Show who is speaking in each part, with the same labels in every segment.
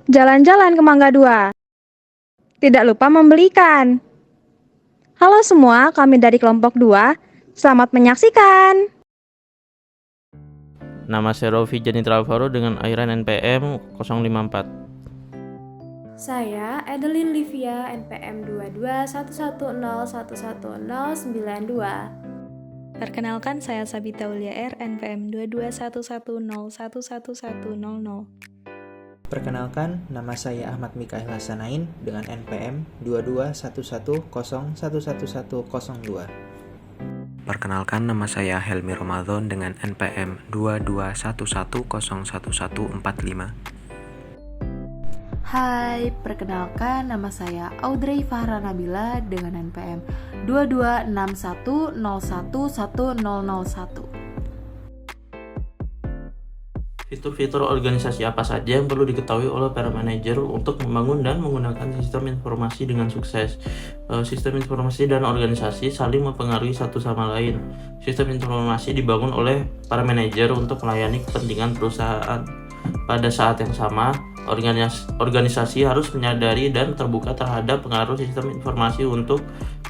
Speaker 1: Jalan-jalan ke Mangga 2. Tidak lupa membelikan. Halo semua, kami dari kelompok 2. Selamat menyaksikan.
Speaker 2: Nama saya Rofi Janitra Alvaro dengan airan NPM 054.
Speaker 3: Saya Adeline Livia NPM 2211011092.
Speaker 4: Perkenalkan, saya Sabita Ulia R, NPM 2211011100.
Speaker 5: Perkenalkan, nama saya Ahmad Mikael Hasanain dengan NPM 2211011102.
Speaker 6: Perkenalkan, nama saya Helmi Ramadan dengan NPM 2211011145.
Speaker 7: Hai, perkenalkan nama saya Audrey Fahra Nabila dengan NPM 2261011001.
Speaker 2: Fitur-fitur organisasi apa saja yang perlu diketahui oleh para manajer untuk membangun dan menggunakan sistem informasi dengan sukses? Sistem informasi dan organisasi saling mempengaruhi satu sama lain. Sistem informasi dibangun oleh para manajer untuk melayani kepentingan perusahaan. Pada saat yang sama, organisasi harus menyadari dan terbuka terhadap pengaruh sistem informasi untuk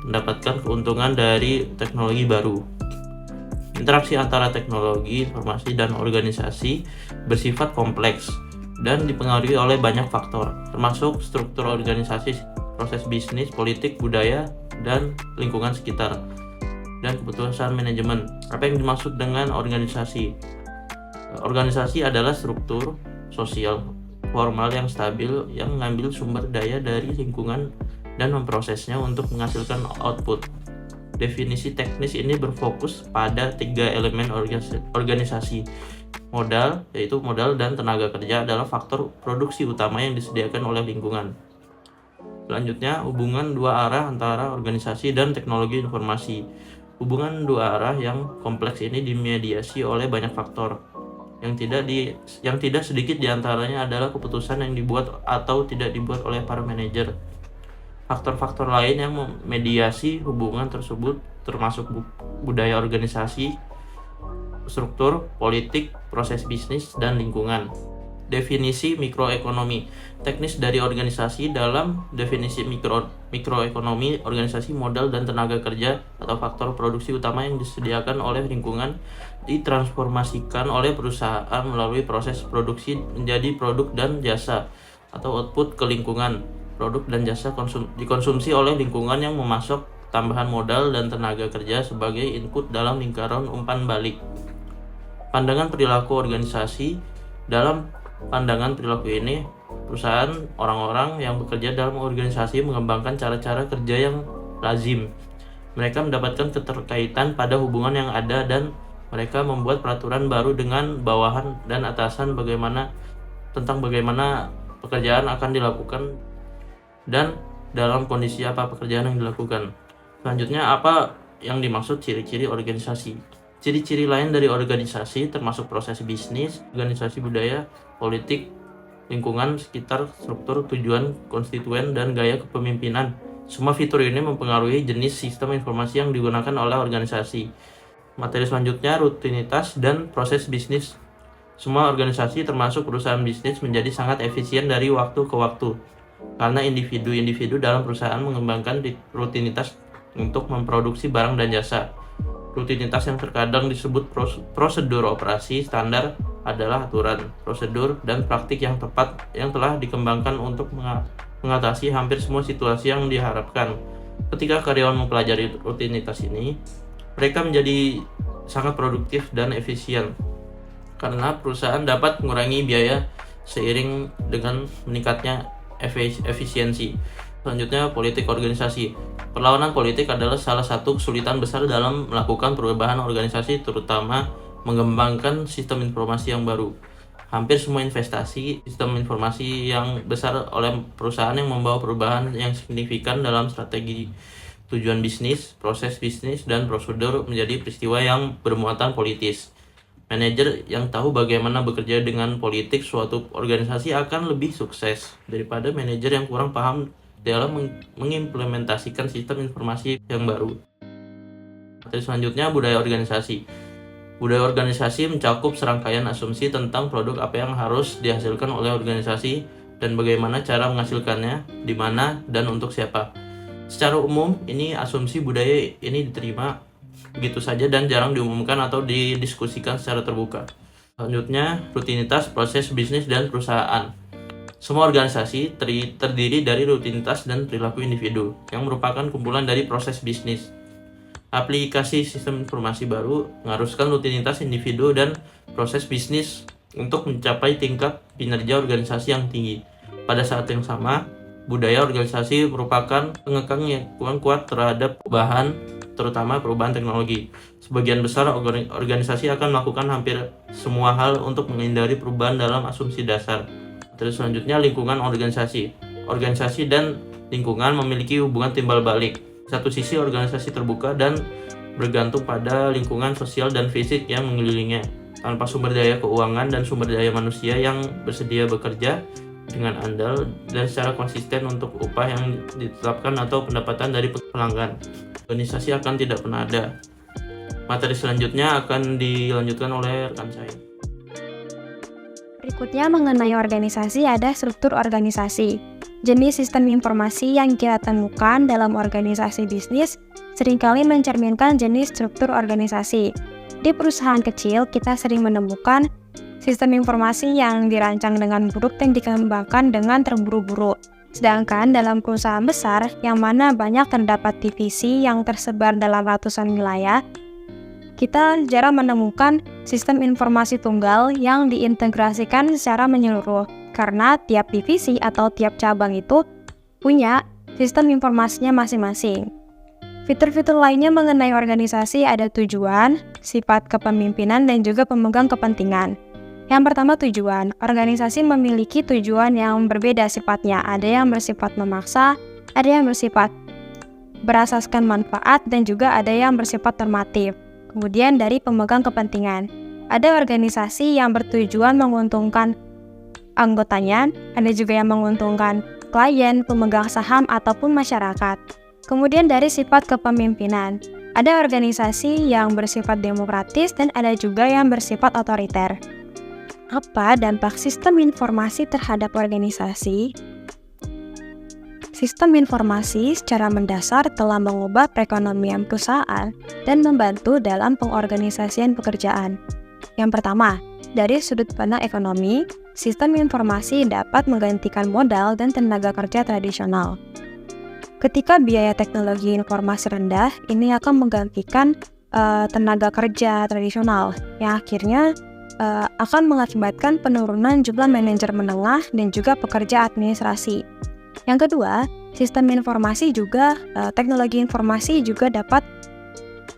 Speaker 2: mendapatkan keuntungan dari teknologi baru. Interaksi antara teknologi, informasi, dan organisasi bersifat kompleks dan dipengaruhi oleh banyak faktor, termasuk struktur organisasi, proses bisnis, politik, budaya, dan lingkungan sekitar, dan keputusan manajemen. Apa yang dimaksud dengan organisasi? Organisasi adalah struktur sosial formal yang stabil yang mengambil sumber daya dari lingkungan dan memprosesnya untuk menghasilkan output. Definisi teknis ini berfokus pada 3 elemen organisasi. Modal, yaitu modal dan tenaga kerja adalah faktor produksi utama yang disediakan oleh lingkungan. Selanjutnya, hubungan dua arah antara organisasi dan teknologi informasi. Hubungan dua arah yang kompleks ini dimediasi oleh banyak faktor. Yang tidak sedikit diantaranya adalah keputusan yang dibuat atau tidak dibuat oleh para manajer. Faktor-faktor lain yang memediasi hubungan tersebut termasuk budaya organisasi, struktur, politik, proses bisnis, dan lingkungan. Definisi mikroekonomi. Teknis dari organisasi. Dalam definisi mikroekonomi, organisasi, modal, dan tenaga kerja atau faktor produksi utama yang disediakan oleh lingkungan ditransformasikan oleh perusahaan melalui proses produksi menjadi produk dan jasa atau output ke lingkungan. Produk dan jasa dikonsumsi oleh lingkungan yang memasok tambahan modal dan tenaga kerja sebagai input dalam lingkaran umpan balik. Pandangan perilaku organisasi. Dalam pandangan perilaku ini, perusahaan, orang-orang yang bekerja dalam organisasi mengembangkan cara-cara kerja yang lazim. Mereka mendapatkan keterkaitan pada hubungan yang ada dan mereka membuat peraturan baru dengan bawahan dan atasan tentang bagaimana pekerjaan akan dilakukan dan dalam kondisi apa pekerjaan yang dilakukan. Selanjutnya, apa yang dimaksud ciri-ciri organisasi? Ciri-ciri lain dari organisasi termasuk proses bisnis, organisasi budaya, politik, lingkungan sekitar, struktur, tujuan, konstituen, dan gaya kepemimpinan. Semua fitur ini mempengaruhi jenis sistem informasi yang digunakan oleh organisasi. Materi selanjutnya, rutinitas dan proses bisnis. Semua organisasi termasuk perusahaan bisnis menjadi sangat efisien dari waktu ke waktu karena individu-individu dalam perusahaan mengembangkan rutinitas untuk memproduksi barang dan jasa. Rutinitas yang terkadang disebut prosedur operasi standar adalah aturan, prosedur, dan praktik yang tepat yang telah dikembangkan untuk mengatasi hampir semua situasi yang diharapkan. Ketika karyawan mempelajari rutinitas ini, mereka menjadi sangat produktif dan efisien karena perusahaan dapat mengurangi biaya seiring dengan meningkatnya efisiensi. Selanjutnya, politik organisasi. Perlawanan politik adalah salah satu kesulitan besar dalam melakukan perubahan organisasi, terutama mengembangkan sistem informasi yang baru. Hampir semua investasi sistem informasi yang besar oleh perusahaan yang membawa perubahan yang signifikan dalam strategi, tujuan bisnis, proses bisnis, dan prosedur menjadi peristiwa yang bermuatan politis. Manajer yang tahu bagaimana bekerja dengan politik suatu organisasi akan lebih sukses daripada manajer yang kurang paham dalam mengimplementasikan sistem informasi yang baru. Materi selanjutnya, budaya organisasi. Budaya organisasi mencakup serangkaian asumsi tentang produk apa yang harus dihasilkan oleh organisasi dan bagaimana cara menghasilkannya, di mana, dan untuk siapa. Secara umum, ini asumsi budaya ini diterima begitu saja dan jarang diumumkan atau didiskusikan secara terbuka. Selanjutnya, rutinitas, proses bisnis, dan perusahaan. Semua organisasi terdiri dari rutinitas dan perilaku individu, yang merupakan kumpulan dari proses bisnis. Aplikasi sistem informasi baru mengharuskan rutinitas individu dan proses bisnis untuk mencapai tingkat kinerja organisasi yang tinggi. Pada saat yang sama, budaya organisasi merupakan pengekang yang kuat terhadap perubahan, terutama perubahan teknologi. Sebagian besar organisasi akan melakukan hampir semua hal untuk menghindari perubahan dalam asumsi dasar. Terus selanjutnya, lingkungan organisasi. Organisasi dan lingkungan memiliki hubungan timbal balik. Satu sisi, organisasi terbuka dan bergantung pada lingkungan sosial dan fisik yang mengelilinginya. Tanpa sumber daya keuangan dan sumber daya manusia yang bersedia bekerja dengan andal dan secara konsisten untuk upah yang ditetapkan atau pendapatan dari pelanggan, organisasi akan tidak pernah ada. Materi selanjutnya akan dilanjutkan oleh rekan saya.
Speaker 1: Berikutnya mengenai organisasi, ada struktur organisasi. Jenis sistem informasi yang kita temukan dalam organisasi bisnis seringkali mencerminkan jenis struktur organisasi. Di perusahaan kecil, kita sering menemukan sistem informasi yang dirancang dengan buruk dan dikembangkan dengan terburu-buru. Sedangkan dalam perusahaan besar, yang mana banyak terdapat divisi yang tersebar dalam ratusan wilayah, kita jarang menemukan sistem informasi tunggal yang diintegrasikan secara menyeluruh, karena tiap divisi atau tiap cabang itu punya sistem informasinya masing-masing. Fitur-fitur lainnya mengenai organisasi ada tujuan, sifat kepemimpinan, dan juga pemegang kepentingan. Yang pertama, tujuan. Organisasi memiliki tujuan yang berbeda sifatnya. Ada yang bersifat memaksa, ada yang bersifat berasaskan manfaat, dan juga ada yang bersifat normatif. Kemudian dari pemegang kepentingan, ada organisasi yang bertujuan menguntungkan anggotanya, ada juga yang menguntungkan klien, pemegang saham, ataupun masyarakat. Kemudian dari sifat kepemimpinan, ada organisasi yang bersifat demokratis dan ada juga yang bersifat otoriter. Apa dampak sistem informasi terhadap organisasi? Sistem informasi secara mendasar telah mengubah perekonomian perusahaan dan membantu dalam pengorganisasian pekerjaan. Yang pertama, dari sudut pandang ekonomi, sistem informasi dapat menggantikan modal dan tenaga kerja tradisional. Ketika biaya teknologi informasi rendah, ini akan menggantikan tenaga kerja tradisional, yang akhirnya akan mengakibatkan penurunan jumlah manajer menengah dan juga pekerja administrasi. Yang kedua, sistem informasi juga, teknologi informasi juga dapat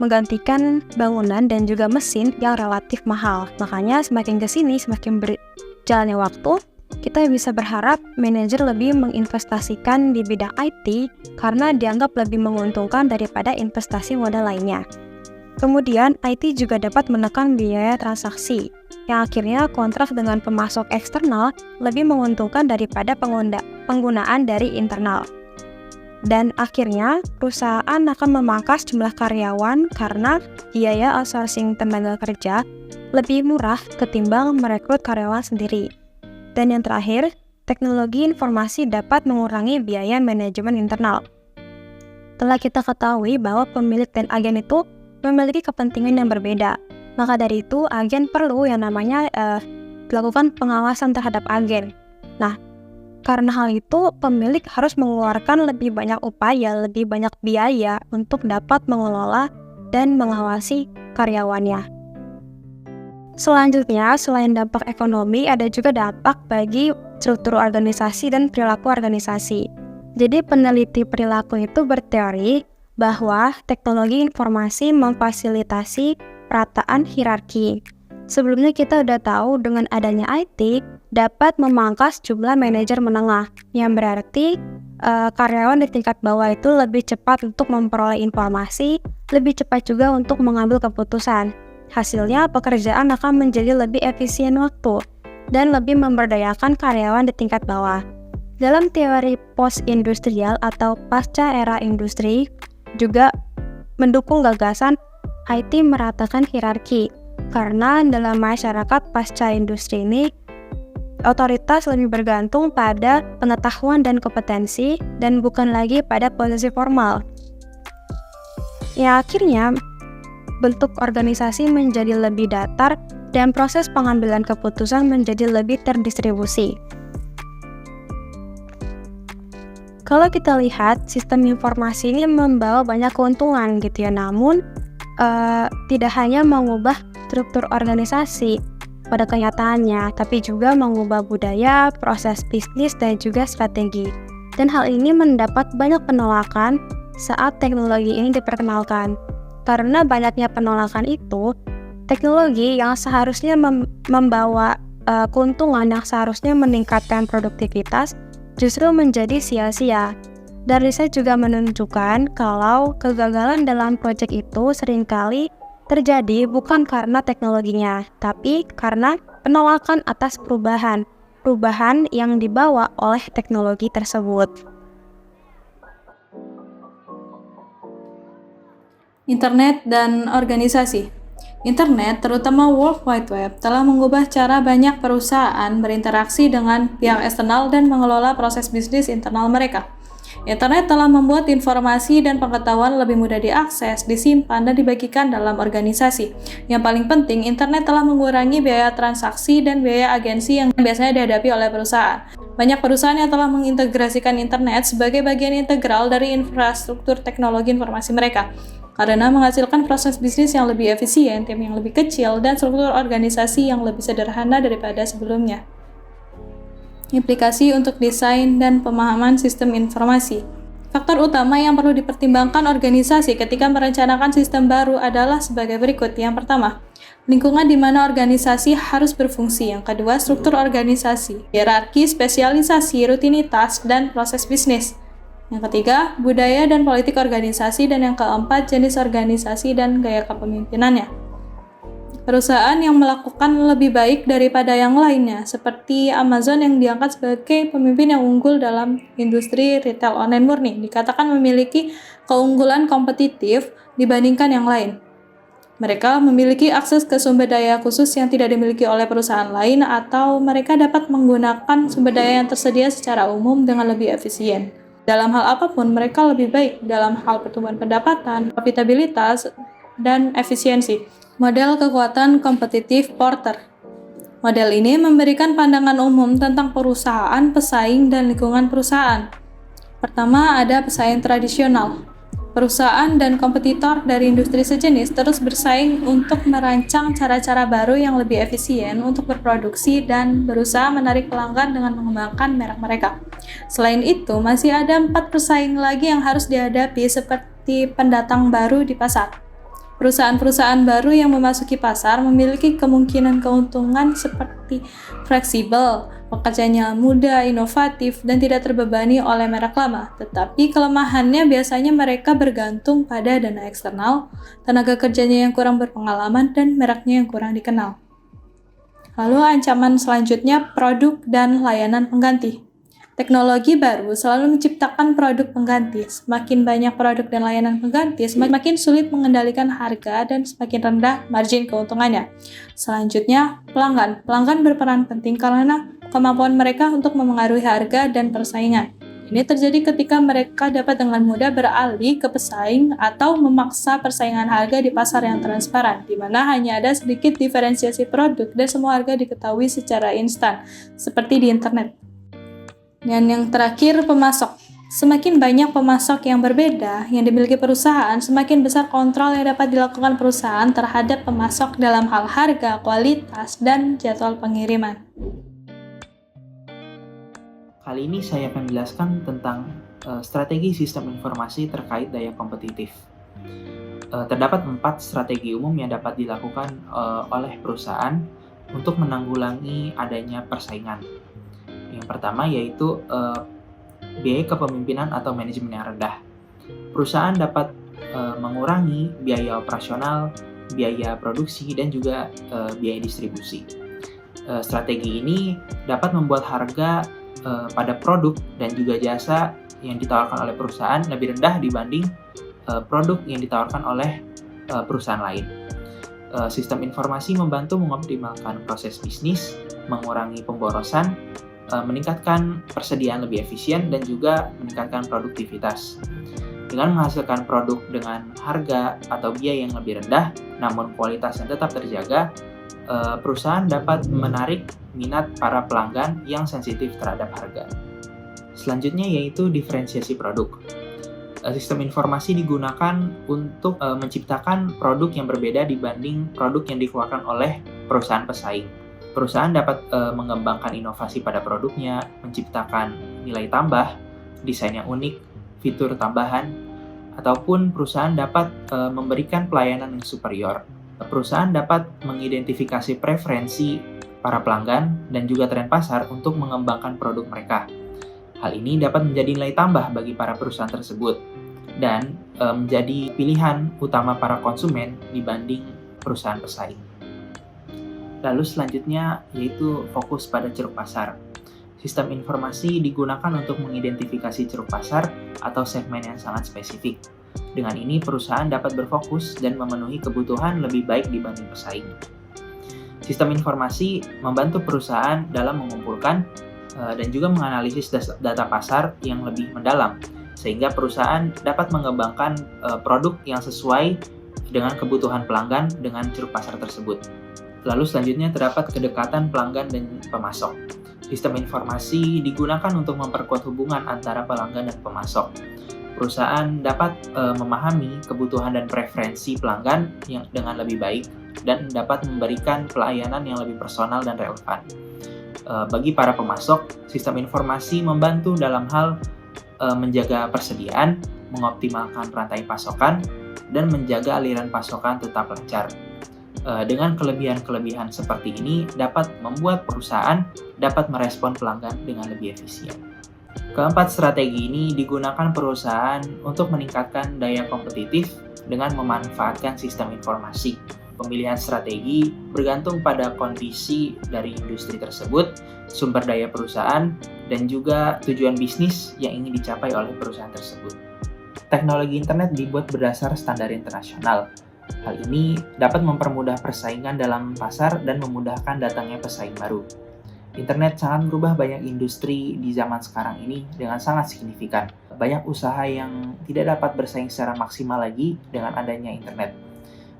Speaker 1: menggantikan bangunan dan juga mesin yang relatif mahal. Makanya semakin kesini, semakin berjalannya waktu, kita bisa berharap manajer lebih menginvestasikan di bidang IT karena dianggap lebih menguntungkan daripada investasi modal lainnya. Kemudian, IT juga dapat menekan biaya transaksi, yang akhirnya kontrak dengan pemasok eksternal lebih menguntungkan daripada penggunaan dari internal. Dan akhirnya, perusahaan akan memangkas jumlah karyawan karena biaya outsourcing tenaga kerja lebih murah ketimbang merekrut karyawan sendiri. Dan yang terakhir, teknologi informasi dapat mengurangi biaya manajemen internal. Telah kita ketahui bahwa pemilik dan agen itu memiliki kepentingan yang berbeda. Maka dari itu, agen perlu yang namanya dilakukan pengawasan terhadap agen. Nah, karena hal itu, pemilik harus mengeluarkan lebih banyak upaya, lebih banyak biaya untuk dapat mengelola dan mengawasi karyawannya. Selanjutnya, selain dampak ekonomi, ada juga dampak bagi struktur organisasi dan perilaku organisasi. Jadi, peneliti perilaku itu berteori bahwa teknologi informasi memfasilitasi perataan hierarki. Sebelumnya kita udah tahu dengan adanya IT dapat memangkas jumlah manajer menengah, yang berarti karyawan di tingkat bawah itu lebih cepat untuk memperoleh informasi, lebih cepat juga untuk mengambil keputusan. Hasilnya pekerjaan akan menjadi lebih efisien waktu dan lebih memberdayakan karyawan di tingkat bawah. Dalam teori post-industrial atau pasca era industri, juga mendukung gagasan IT meratakan hierarki, karena dalam masyarakat pasca industri ini otoritas lebih bergantung pada pengetahuan dan kompetensi dan bukan lagi pada posisi formal. Ya, akhirnya bentuk organisasi menjadi lebih datar dan proses pengambilan keputusan menjadi lebih terdistribusi. Kalau kita lihat, sistem informasi ini membawa banyak keuntungan gitu ya, namun tidak hanya mengubah struktur organisasi pada kenyataannya, tapi juga mengubah budaya, proses bisnis, dan juga strategi. Dan hal ini mendapat banyak penolakan saat teknologi ini diperkenalkan. Karena banyaknya penolakan itu, teknologi yang seharusnya membawa keuntungan yang seharusnya meningkatkan produktivitas justru menjadi sia-sia. Dan riset juga menunjukkan kalau kegagalan dalam proyek itu seringkali terjadi bukan karena teknologinya, tapi karena penolakan atas perubahan yang dibawa oleh teknologi tersebut.
Speaker 4: Internet dan organisasi. Internet, terutama World Wide Web, telah mengubah cara banyak perusahaan berinteraksi dengan pihak eksternal dan mengelola proses bisnis internal mereka. Internet telah membuat informasi dan pengetahuan lebih mudah diakses, disimpan, dan dibagikan dalam organisasi. Yang paling penting, internet telah mengurangi biaya transaksi dan biaya agensi yang biasanya dihadapi oleh perusahaan. Banyak perusahaan yang telah mengintegrasikan internet sebagai bagian integral dari infrastruktur teknologi informasi mereka, karena menghasilkan proses bisnis yang lebih efisien, tim yang lebih kecil, dan struktur organisasi yang lebih sederhana daripada sebelumnya. Implikasi untuk desain dan pemahaman sistem informasi. Faktor utama yang perlu dipertimbangkan organisasi ketika merencanakan sistem baru adalah sebagai berikut. Yang pertama, lingkungan di mana organisasi harus berfungsi. Yang kedua, struktur organisasi, hierarki, spesialisasi, rutinitas, dan proses bisnis. Yang ketiga, budaya dan politik organisasi. Dan yang keempat, jenis organisasi dan gaya kepemimpinannya. Perusahaan yang melakukan lebih baik daripada yang lainnya, seperti Amazon yang diangkat sebagai pemimpin yang unggul dalam industri retail online murni, dikatakan memiliki keunggulan kompetitif dibandingkan yang lain. Mereka memiliki akses ke sumber daya khusus yang tidak dimiliki oleh perusahaan lain, atau mereka dapat menggunakan sumber daya yang tersedia secara umum dengan lebih efisien. Dalam hal apapun, mereka lebih baik dalam hal pertumbuhan pendapatan, profitabilitas, dan efisiensi. Model kekuatan kompetitif Porter. Model ini memberikan pandangan umum tentang perusahaan, pesaing, dan lingkungan perusahaan. Pertama, ada pesaing tradisional. Perusahaan dan kompetitor dari industri sejenis terus bersaing untuk merancang cara-cara baru yang lebih efisien untuk berproduksi dan berusaha menarik pelanggan dengan mengembangkan merek mereka. Selain itu, masih ada 4 pesaing lagi yang harus dihadapi, seperti pendatang baru di pasar. Perusahaan-perusahaan baru yang memasuki pasar memiliki kemungkinan keuntungan seperti fleksibel, pekerjaannya mudah, inovatif, dan tidak terbebani oleh merek lama. Tetapi kelemahannya biasanya mereka bergantung pada dana eksternal, tenaga kerjanya yang kurang berpengalaman, dan mereknya yang kurang dikenal. Lalu ancaman selanjutnya, produk dan layanan pengganti. Teknologi baru selalu menciptakan produk pengganti. Semakin banyak produk dan layanan pengganti, semakin sulit mengendalikan harga dan semakin rendah margin keuntungannya. Selanjutnya, pelanggan. Pelanggan berperan penting karena kemampuan mereka untuk memengaruhi harga dan persaingan. Ini terjadi ketika mereka dapat dengan mudah beralih ke pesaing atau memaksa persaingan harga di pasar yang transparan, di mana hanya ada sedikit diferensiasi produk dan semua harga diketahui secara instan, seperti di internet. Dan yang terakhir, pemasok. Semakin banyak pemasok yang berbeda yang dimiliki perusahaan, semakin besar kontrol yang dapat dilakukan perusahaan terhadap pemasok dalam hal harga, kualitas, dan jadwal pengiriman.
Speaker 5: Kali ini saya akan menjelaskan tentang strategi sistem informasi terkait daya kompetitif. Terdapat 4 strategi umum yang dapat dilakukan oleh perusahaan untuk menanggulangi adanya persaingan. Yang pertama yaitu biaya kepemimpinan atau manajemen yang rendah. Perusahaan dapat mengurangi biaya operasional, biaya produksi, dan juga biaya distribusi. Strategi ini dapat membuat harga pada produk dan juga jasa yang ditawarkan oleh perusahaan lebih rendah dibanding produk yang ditawarkan oleh perusahaan lain. Sistem informasi membantu mengoptimalkan proses bisnis, mengurangi pemborosan, meningkatkan persediaan lebih efisien, dan juga meningkatkan produktivitas. Dengan menghasilkan produk dengan harga atau biaya yang lebih rendah, namun kualitas yang tetap terjaga, perusahaan dapat menarik minat para pelanggan yang sensitif terhadap harga. Selanjutnya yaitu diferensiasi produk. Sistem informasi digunakan untuk menciptakan produk yang berbeda dibanding produk yang dikeluarkan oleh perusahaan pesaing. Perusahaan dapat mengembangkan inovasi pada produknya, menciptakan nilai tambah, desain yang unik, fitur tambahan, ataupun perusahaan dapat memberikan pelayanan yang superior. Perusahaan dapat mengidentifikasi preferensi para pelanggan dan juga tren pasar untuk mengembangkan produk mereka. Hal ini dapat menjadi nilai tambah bagi para perusahaan tersebut dan menjadi pilihan utama para konsumen dibanding perusahaan pesaing. Lalu selanjutnya yaitu fokus pada ceruk pasar. Sistem informasi digunakan untuk mengidentifikasi ceruk pasar atau segmen yang sangat spesifik. Dengan ini, perusahaan dapat berfokus dan memenuhi kebutuhan lebih baik dibanding pesaing. Sistem informasi membantu perusahaan dalam mengumpulkan dan juga menganalisis data pasar yang lebih mendalam, sehingga perusahaan dapat mengembangkan produk yang sesuai dengan kebutuhan pelanggan dengan ceruk pasar tersebut. Lalu selanjutnya terdapat kedekatan pelanggan dan pemasok. Sistem informasi digunakan untuk memperkuat hubungan antara pelanggan dan pemasok. Perusahaan dapat memahami kebutuhan dan preferensi pelanggan yang dengan lebih baik dan dapat memberikan pelayanan yang lebih personal dan relevan. Bagi para pemasok, sistem informasi membantu dalam hal menjaga persediaan, mengoptimalkan rantai pasokan, dan menjaga aliran pasokan tetap lancar. Dengan kelebihan-kelebihan seperti ini dapat membuat perusahaan dapat merespon pelanggan dengan lebih efisien. Keempat strategi ini digunakan perusahaan untuk meningkatkan daya kompetitif dengan memanfaatkan sistem informasi. Pemilihan strategi bergantung pada kondisi dari industri tersebut, sumber daya perusahaan, dan juga tujuan bisnis yang ingin dicapai oleh perusahaan tersebut. Teknologi internet dibuat berdasar standar internasional. Hal ini dapat mempermudah persaingan dalam pasar dan memudahkan datangnya pesaing baru. Internet sangat merubah banyak industri di zaman sekarang ini dengan sangat signifikan. Banyak usaha yang tidak dapat bersaing secara maksimal lagi dengan adanya internet.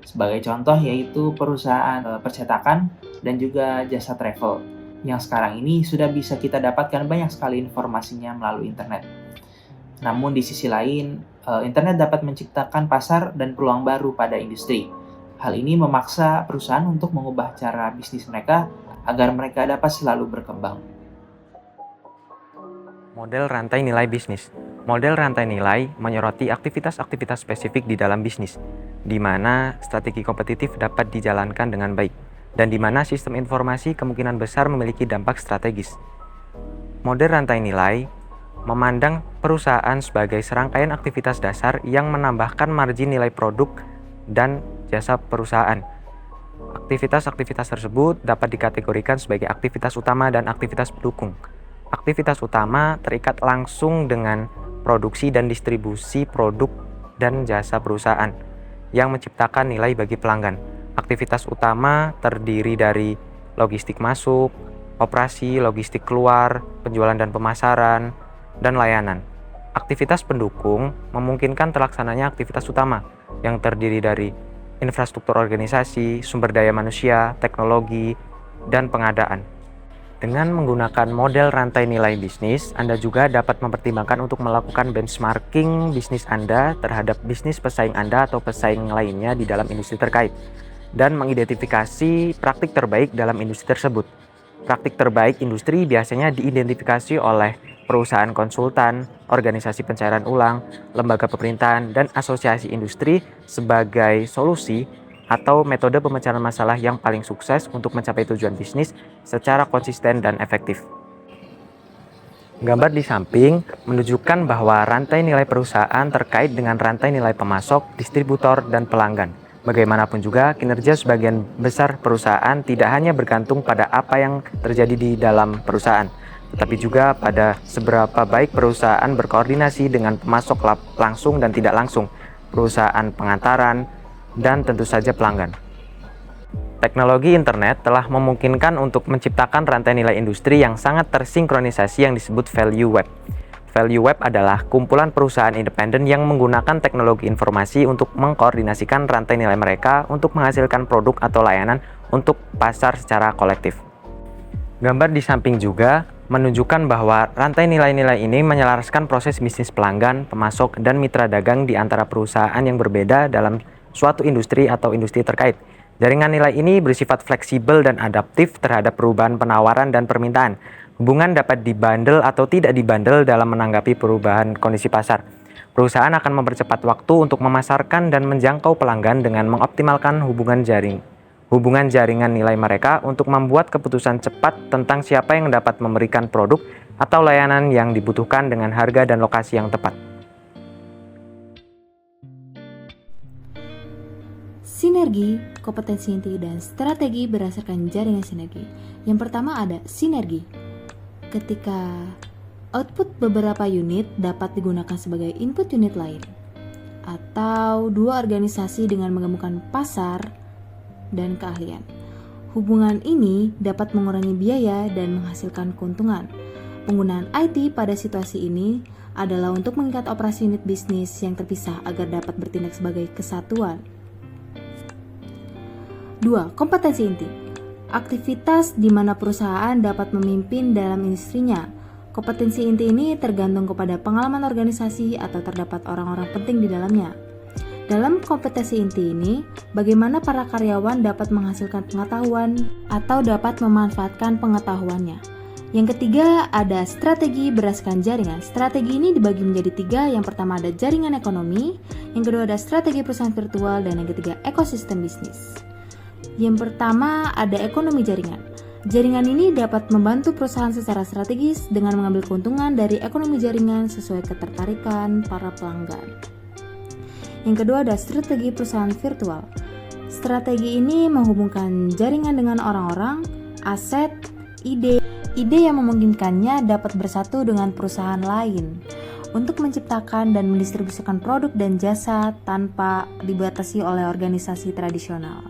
Speaker 5: Sebagai contoh yaitu perusahaan percetakan dan juga jasa travel, yang sekarang ini sudah bisa kita dapatkan banyak sekali informasinya melalui internet. Namun di sisi lain, internet dapat menciptakan pasar dan peluang baru pada industri. Hal ini memaksa perusahaan untuk mengubah cara bisnis mereka agar mereka dapat selalu berkembang.
Speaker 6: Model rantai nilai bisnis. Model rantai nilai menyoroti aktivitas-aktivitas spesifik di dalam bisnis, di mana strategi kompetitif dapat dijalankan dengan baik, dan di mana sistem informasi kemungkinan besar memiliki dampak strategis. Model rantai nilai memandang perusahaan sebagai serangkaian aktivitas dasar yang menambahkan margin nilai produk dan jasa perusahaan. Aktivitas-aktivitas tersebut dapat dikategorikan sebagai aktivitas utama dan aktivitas pendukung. Aktivitas utama terikat langsung dengan produksi dan distribusi produk dan jasa perusahaan yang menciptakan nilai bagi pelanggan. Aktivitas utama terdiri dari logistik masuk, operasi, logistik keluar, penjualan dan pemasaran, dan layanan. Aktivitas pendukung memungkinkan terlaksananya aktivitas utama yang terdiri dari infrastruktur organisasi, sumber daya manusia, teknologi, dan pengadaan. Dengan menggunakan model rantai nilai bisnis, Anda juga dapat mempertimbangkan untuk melakukan benchmarking bisnis Anda terhadap bisnis pesaing Anda atau pesaing lainnya di dalam industri terkait, dan mengidentifikasi praktik terbaik dalam industri tersebut. Praktik terbaik industri biasanya diidentifikasi oleh perusahaan konsultan, organisasi pencairan ulang, lembaga pemerintahan, dan asosiasi industri sebagai solusi atau metode pemecahan masalah yang paling sukses untuk mencapai tujuan bisnis secara konsisten dan efektif. Gambar di samping menunjukkan bahwa rantai nilai perusahaan terkait dengan rantai nilai pemasok, distributor, dan pelanggan. Bagaimanapun juga, kinerja sebagian besar perusahaan tidak hanya bergantung pada apa yang terjadi di dalam perusahaan, tetapi juga pada seberapa baik perusahaan berkoordinasi dengan pemasok langsung dan tidak langsung, perusahaan pengantaran, dan tentu saja pelanggan. Teknologi internet telah memungkinkan untuk menciptakan rantai nilai industri yang sangat tersinkronisasi yang disebut value web. Value web adalah kumpulan perusahaan independen yang menggunakan teknologi informasi untuk mengkoordinasikan rantai nilai mereka untuk menghasilkan produk atau layanan untuk pasar secara kolektif. Gambar di samping juga menunjukkan bahwa rantai nilai-nilai ini menyelaraskan proses bisnis pelanggan, pemasok, dan mitra dagang di antara perusahaan yang berbeda dalam suatu industri atau industri terkait. Jaringan nilai ini bersifat fleksibel dan adaptif terhadap perubahan penawaran dan permintaan. Hubungan dapat dibandel atau tidak dibandel dalam menanggapi perubahan kondisi pasar. Perusahaan akan mempercepat waktu untuk memasarkan dan menjangkau pelanggan dengan mengoptimalkan hubungan jaringan nilai mereka untuk membuat keputusan cepat tentang siapa yang dapat memberikan produk atau layanan yang dibutuhkan dengan harga dan lokasi yang tepat.
Speaker 7: Sinergi, kompetensi inti, dan strategi berdasarkan jaringan sinergi. Yang pertama ada sinergi. Ketika output beberapa unit dapat digunakan sebagai input unit lain, atau dua organisasi dengan menggabungkan pasar dan keahlian. Hubungan ini dapat mengurangi biaya dan menghasilkan keuntungan. Penggunaan IT pada situasi ini adalah untuk mengikat operasi unit bisnis yang terpisah agar dapat bertindak sebagai kesatuan. 2. Kompetensi inti. Aktivitas di mana perusahaan dapat memimpin dalam industrinya. Kompetensi inti ini tergantung kepada pengalaman organisasi atau terdapat orang-orang penting di dalamnya. Dalam kompetensi inti ini, bagaimana para karyawan dapat menghasilkan pengetahuan atau dapat memanfaatkan pengetahuannya. Yang ketiga ada strategi berdasarkan jaringan. Strategi ini dibagi menjadi 3. Yang pertama ada jaringan ekonomi, yang kedua ada strategi perusahaan virtual, dan yang ketiga ekosistem bisnis. Yang pertama ada ekonomi jaringan. Jaringan ini dapat membantu perusahaan secara strategis dengan mengambil keuntungan dari ekonomi jaringan sesuai ketertarikan para pelanggan. Yang kedua ada strategi perusahaan virtual. Strategi ini menghubungkan jaringan dengan orang-orang, aset, ide yang memungkinkannya dapat bersatu dengan perusahaan lain untuk menciptakan dan mendistribusikan produk dan jasa tanpa dibatasi oleh organisasi tradisional.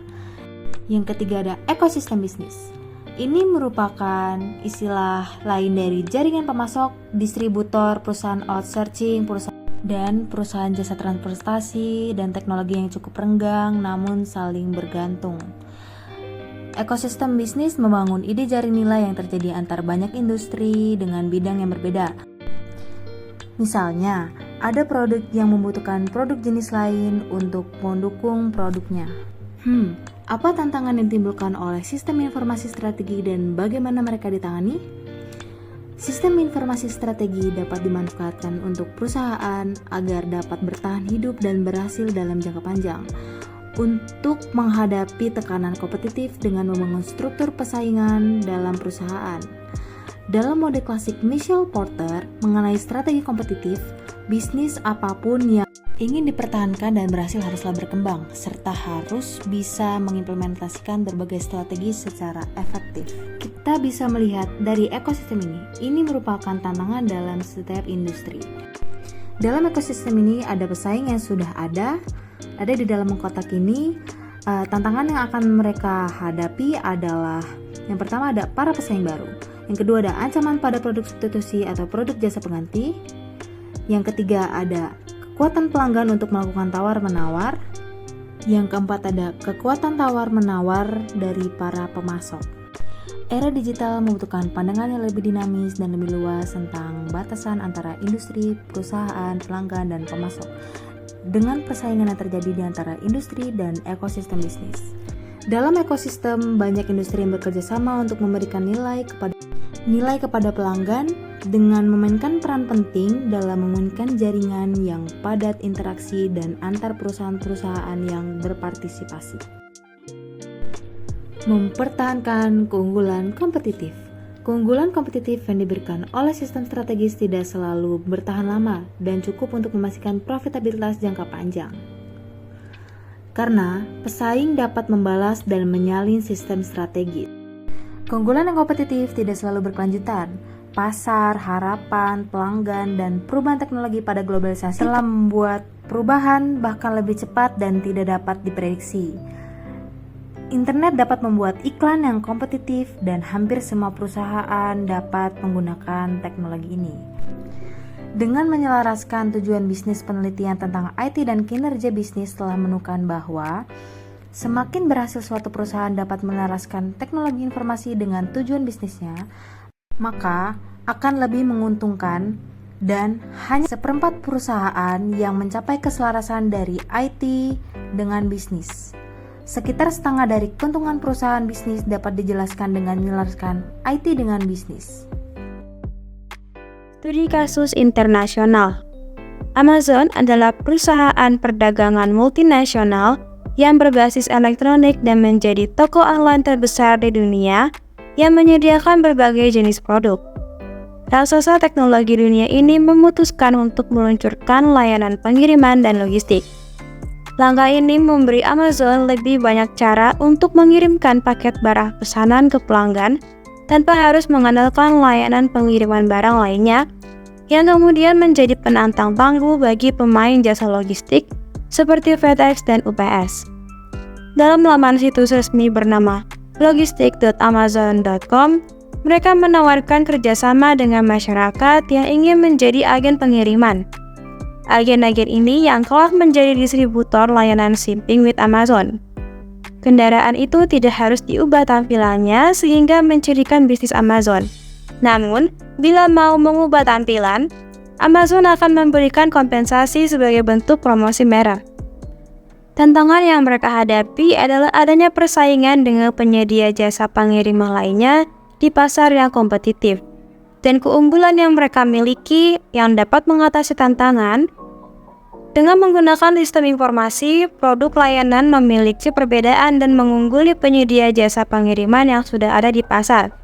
Speaker 7: Yang ketiga ada ekosistem bisnis. Ini merupakan istilah lain dari jaringan pemasok, distributor, perusahaan outsourcing, perusahaan jasa transportasi dan teknologi yang cukup renggang namun saling bergantung. Ekosistem bisnis membangun ide jaring nilai yang terjadi antar banyak industri dengan bidang yang berbeda. Misalnya, ada produk yang membutuhkan produk jenis lain untuk mendukung produknya. Apa tantangan yang ditimbulkan oleh sistem informasi strategi dan bagaimana mereka ditangani? Sistem informasi strategi dapat dimanfaatkan untuk perusahaan agar dapat bertahan hidup dan berhasil dalam jangka panjang. Untuk menghadapi tekanan kompetitif dengan membangun struktur persaingan dalam perusahaan. Dalam mode klasik Michael Porter mengenai strategi kompetitif, bisnis apapun yang ingin dipertahankan dan berhasil haruslah berkembang, serta harus bisa mengimplementasikan berbagai strategi secara efektif. Kita bisa melihat dari ekosistem ini merupakan tantangan dalam setiap industri. Dalam ekosistem ini ada pesaing yang sudah ada di dalam kotak ini. Tantangan yang akan mereka hadapi adalah yang pertama ada para pesaing baru, yang kedua ada ancaman pada produk substitusi atau produk jasa pengganti, yang ketiga ada kekuatan pelanggan untuk melakukan tawar-menawar. Yang keempat ada kekuatan tawar-menawar dari para pemasok. Era digital membutuhkan pandangan yang lebih dinamis dan lebih luas tentang batasan antara industri, perusahaan, pelanggan, dan pemasok. Dengan persaingan yang terjadi di antara industri dan ekosistem bisnis. Dalam ekosistem, banyak industri yang bekerja sama untuk memberikan nilai kepada pelanggan dengan memainkan peran penting dalam membangun jaringan yang padat interaksi dan antar perusahaan-perusahaan yang berpartisipasi. Mempertahankan keunggulan kompetitif. Keunggulan kompetitif yang diberikan oleh sistem strategis tidak selalu bertahan lama dan cukup untuk memastikan profitabilitas jangka panjang. Karena pesaing dapat membalas dan menyalin sistem strategis. Keunggulan yang kompetitif tidak selalu berkelanjutan. Pasar, harapan, pelanggan, dan perubahan teknologi pada globalisasi telah membuat perubahan bahkan lebih cepat dan tidak dapat diprediksi. Internet dapat membuat iklan yang kompetitif dan hampir semua perusahaan dapat menggunakan teknologi ini. Dengan menyelaraskan tujuan bisnis, penelitian tentang IT dan kinerja bisnis telah menemukan bahwa semakin berhasil suatu perusahaan dapat menelaraskan teknologi informasi dengan tujuan bisnisnya, maka akan lebih menguntungkan dan hanya seperempat perusahaan yang mencapai keselarasan dari IT dengan bisnis. Sekitar setengah dari keuntungan perusahaan bisnis dapat dijelaskan dengan menyelaraskan IT dengan bisnis.
Speaker 1: Studi kasus internasional. Amazon adalah perusahaan perdagangan multinasional yang berbasis elektronik dan menjadi toko online terbesar di dunia yang menyediakan berbagai jenis produk. Raksasa teknologi dunia ini memutuskan untuk meluncurkan layanan pengiriman dan logistik. Langkah ini memberi Amazon lebih banyak cara untuk mengirimkan paket barang pesanan ke pelanggan tanpa harus mengandalkan layanan pengiriman barang lainnya yang kemudian menjadi penantang tangguh bagi pemain jasa logistik seperti FedEx dan UPS. Dalam laman situs resmi bernama logistik.amazon.com, mereka menawarkan kerjasama dengan masyarakat yang ingin menjadi agen pengiriman. Agen-agen ini yang telah menjadi distributor layanan shipping with Amazon. Kendaraan itu tidak harus diubah tampilannya sehingga mencirikan bisnis Amazon. Namun, bila mau mengubah tampilan, Amazon akan memberikan kompensasi sebagai bentuk promosi merek. Tantangan yang mereka hadapi adalah adanya persaingan dengan penyedia jasa pengiriman lainnya di pasar yang kompetitif. Dan keunggulan yang mereka miliki yang dapat mengatasi tantangan. Dengan menggunakan sistem informasi, produk layanan memiliki perbedaan dan mengungguli penyedia jasa pengiriman yang sudah ada di pasar.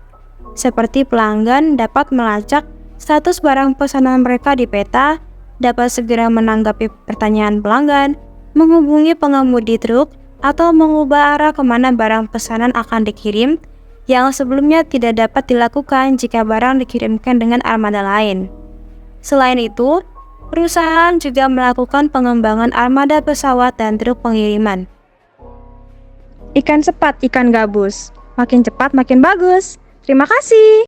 Speaker 1: Seperti pelanggan dapat melacak status barang pesanan mereka di peta, dapat segera menanggapi pertanyaan pelanggan, menghubungi pengemudi truk, atau mengubah arah kemana barang pesanan akan dikirim, yang sebelumnya tidak dapat dilakukan jika barang dikirimkan dengan armada lain. Selain itu, perusahaan juga melakukan pengembangan armada pesawat dan truk pengiriman. Ikan cepat, ikan gabus. Makin cepat, makin bagus. Terima kasih.